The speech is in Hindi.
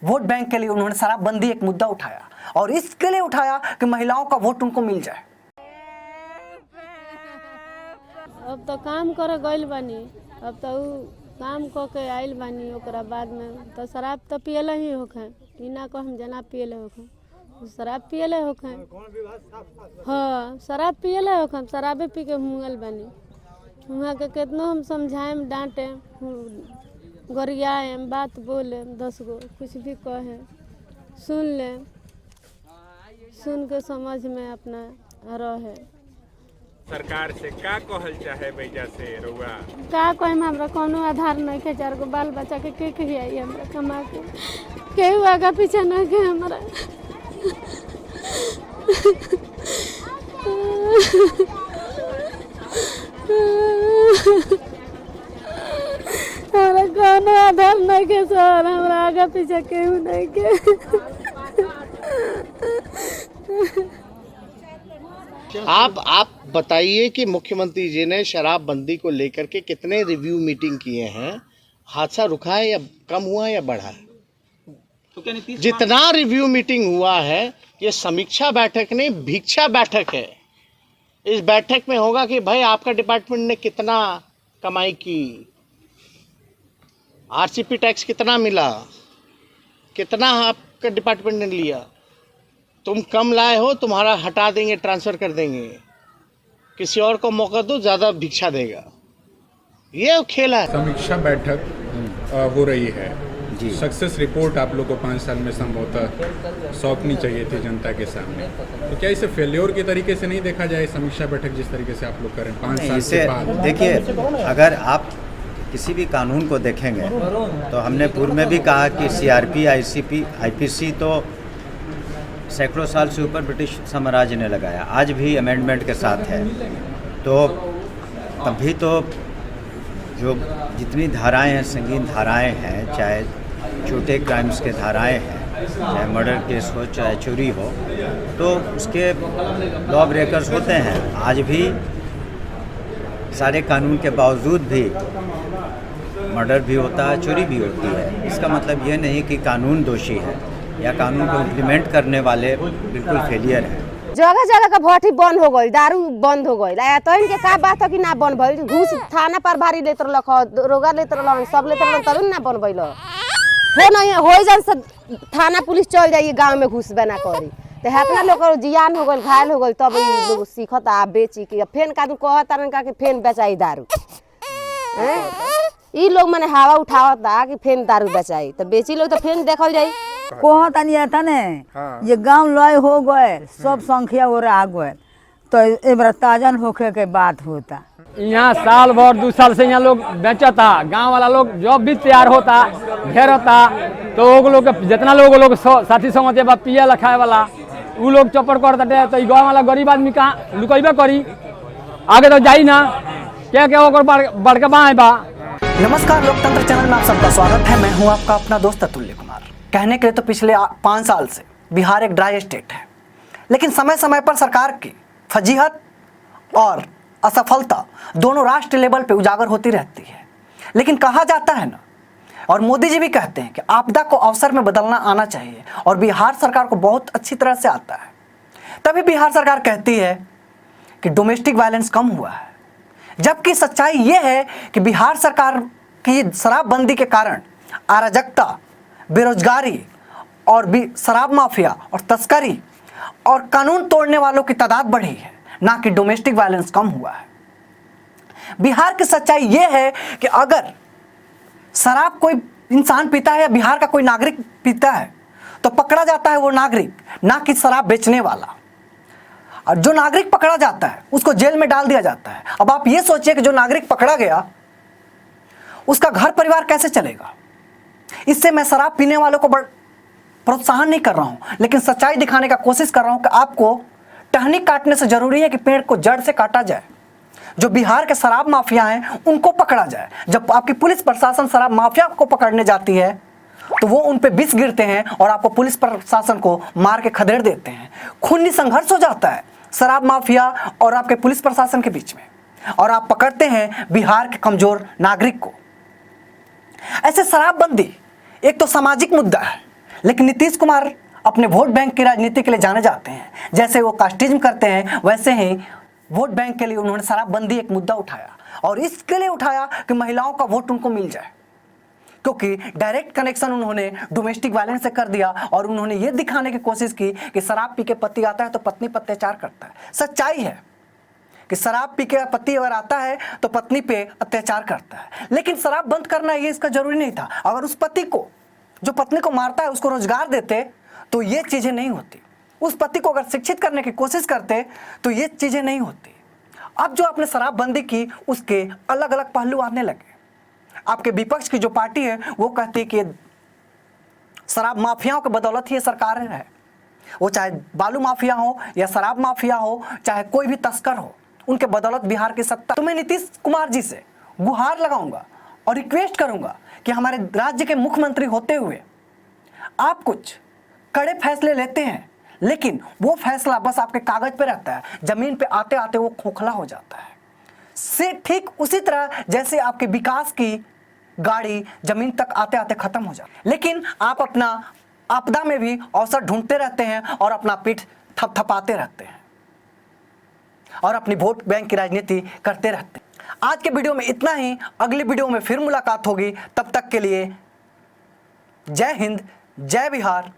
वोट बैंक के लिए उन्होंने शराबबंदी एक मुद्दा उठाया और इसके लिए उठाया कि महिलाओं का वोट उनको मिल जाए। अब तो काम करे गइल बानी, अब तो काम क के आइल बानी, ओकरा बाद में तो शराब तो पियले ही होखे, इना को हम जना पियले होखे, शराब पियले होखे। हाँ, शराब पियले होखे, शराबे पी के हुंगल बानी। हुआ के कितनो हम समझाएम, डांटे, गरियाएम, बात बोले 10 गो कुछ भी कहे, सुन ले, सुन के समझ में अपना रहे। सरकार से का कहल चाहे भैया से रउआ? का कहम, हमरा कोनो आधार नहीं के, 4 गो बाल बच्चा के खियाई हमरा कमा के, केहू आगा पीछे नहीं के हमरा। हमरा कोनो आधार नहीं के सर, हमरा आगा पीछे केहू नहीं के। आप बताइए कि मुख्यमंत्री जी ने शराबबंदी को लेकर के कितने रिव्यू मीटिंग किए हैं? हादसा रुका है या कम हुआ है या बढ़ा है? तो जितना रिव्यू मीटिंग हुआ है ये समीक्षा बैठक नहीं, भिक्षा बैठक है। इस बैठक में होगा कि भाई आपका डिपार्टमेंट ने कितना कमाई की, आरसीपी टैक्स कितना मिला, कितना आपका डिपार्टमेंट ने लिया, तुम कम लाए हो तुम्हारा हटा देंगे, ट्रांसफ़र कर देंगे, किसी और को मौका दो ज़्यादा भिक्षा देगा। ये खेला है। समीक्षा बैठक हो रही है जी। सक्सेस रिपोर्ट आप लोग को 5 साल में संभवतः सौंपनी चाहिए थी जनता के सामने, तो क्या इसे फेल्योर के तरीके से नहीं देखा जाए समीक्षा बैठक जिस तरीके से आप लोग करें 5 साल के बाद? देखिए, अगर आप किसी भी कानून को देखेंगे तो हमने पूर्व में भी कहा कि सीआरपी, आईसीपी, आईपीसी तो सैकड़ों साल से ऊपर ब्रिटिश साम्राज्य ने लगाया, आज भी अमेंडमेंट के साथ है। तो अभी तो जो जितनी धाराएं हैं, संगीन धाराएं हैं, चाहे छोटे क्राइम्स के धाराएं हैं, चाहे मर्डर केस हो, चाहे चोरी हो, तो उसके लॉ ब्रेकर्स होते हैं। आज भी सारे कानून के बावजूद भी मर्डर भी होता है, चोरी भी होती है। इसका मतलब ये नहीं कि कानून दोषी है या कानून को इम्प्लीमेंट करने वाले बिल्कुल फेलियर है। जगह जगह का भट्टी बंद हो गई, दारू बंद हो गई, तो इनके का बात है कि ना बन भइल? घूस थाना पर भारी लेत रहलक, दरोगा लेत रहलन, सब लेत रहलन, तब ना बन भइल। हो नहीं हो जन से थाना पुलिस चल जाइए गांव में घूस बना करी, तो हेतना लोग जियान हो गई, घायल हो गई, तब लोग सीखत आ बेची के फेन का कहता का कि फेन बेचाई दारू। ई लोग मैंने हवा उठावत आ कि फेन दारू बेचाई, तो बेची लोग तो फेन देखल जाई। कहतनी तने ये गांव लय हो गए, सब संख्या और आ गए, तो एबार ताजन होके के बात होता। यहाँ साल भर 2 साल से यहाँ लोग बेचता, गांव वाला लोग जब भी तैयार होता घेरता, तो वो लोग जितना लोग साथी संगत बा पिए लखाए वाला वो लोग चौपड़ करते, तो गाँव वाला गरीब आदमी कहाँ लुकैबे करी, आगे तो जाई ना, क्या क्या बड़का बाँ बा। नमस्कार, लोकतंत्र चैनल में आप सबका स्वागत है। मैं हूं आपका अपना दोस्त अतुल्य कुमार। कहने के लिए तो पिछले 5 साल से बिहार एक ड्राई स्टेट है, लेकिन समय समय पर सरकार की फजीहत और असफलता दोनों राष्ट्रीय लेवल पे उजागर होती रहती है। लेकिन कहा जाता है ना, और मोदी जी भी कहते हैं कि आपदा को अवसर में बदलना आना चाहिए, और बिहार सरकार को बहुत अच्छी तरह से आता है। तभी बिहार सरकार कहती है कि डोमेस्टिक वायलेंस कम हुआ है, जबकि सच्चाई ये है कि बिहार सरकार की शराबबंदी के कारण अराजकता, बेरोजगारी और भी शराब माफिया और तस्करी और कानून तोड़ने वालों की तादाद बढ़ी है, ना कि डोमेस्टिक वायलेंस कम हुआ है। बिहार की सच्चाई ये है कि अगर शराब कोई इंसान पीता है या बिहार का कोई नागरिक पीता है तो पकड़ा जाता है वो नागरिक, ना कि शराब बेचने वाला। और जो नागरिक पकड़ा जाता है उसको जेल में डाल दिया जाता है। अब आप ये सोचिए कि जो नागरिक पकड़ा गया उसका घर परिवार कैसे चलेगा। इससे मैं शराब पीने वालों को प्रोत्साहन नहीं कर रहा हूं, लेकिन सच्चाई दिखाने का कोशिश कर रहा हूं कि आपको टहनी काटने से जरूरी है कि पेड़ को जड़ से काटा जाए। जो बिहार के शराब माफिया हैं उनको पकड़ा जाए। जब आपकी पुलिस प्रशासन शराब माफिया को पकड़ने जाती है तो वो उन पे विष गिरते हैं और आपको पुलिस प्रशासन को मार के खदेड़ देते हैं। खूनी संघर्ष हो जाता है शराब माफिया और आपके पुलिस प्रशासन के बीच में, और आप पकड़ते हैं बिहार के कमजोर नागरिक को। ऐसे शराबबंदी एक तो सामाजिक मुद्दा है, लेकिन नीतीश कुमार अपने वोट बैंक की राजनीति के लिए जाने जाते हैं। जैसे वो कास्टिज्म करते हैं, वैसे ही वोट बैंक के लिए उन्होंने शराबबंदी एक मुद्दा उठाया, और इसके लिए उठाया कि महिलाओं का वोट उनको मिल जाए, क्योंकि डायरेक्ट कनेक्शन उन्होंने डोमेस्टिक वायलेंस से कर दिया और उन्होंने ये दिखाने की कोशिश की कि शराब पी के पति आता है तो पत्नी पर अत्याचार करता है। सच्चाई है कि शराब पी के पति अगर आता है तो पत्नी पे अत्याचार करता है, लेकिन शराब बंद करना ये इसका जरूरी नहीं था। अगर उस पति को, जो पत्नी को मारता है, उसको रोजगार देते तो ये चीजें नहीं होती। उस पति को अगर शिक्षित करने की कोशिश करते तो ये चीजें नहीं होती। अब जो आपने शराबबंदी की, उसके अलग अलग पहलू आने लगे। आपके विपक्ष की जो पार्टी है वो कहती है कि शराब माफियाओं की बदौलत ही ये सरकार है, वो चाहे बालू माफिया हो या शराब माफिया हो, चाहे कोई भी तस्कर हो, उनके बदौलत बिहार की सत्ता। तो मैं नीतीश कुमार जी से गुहार लगाऊंगा और रिक्वेस्ट करूंगा कि हमारे राज्य के मुख्यमंत्री होते हुए आप कुछ कड़े फैसले लेते हैं, लेकिन वो फैसला बस आपके कागज पे रहता है, जमीन पे आते आते वो खोखला हो जाता है। से ठीक उसी तरह जैसे आपके विकास की गाड़ी जमीन तक आते आते खत्म हो जाती है, लेकिन आप अपना आपदा में भी अवसर ढूंढते रहते हैं और अपना पीठ थपथपाते रहते हैं और अपनी वोट बैंक की राजनीति करते रहते हैं। आज के वीडियो में इतना ही, अगली वीडियो में फिर मुलाकात होगी। तब तक के लिए जय हिंद, जय बिहार।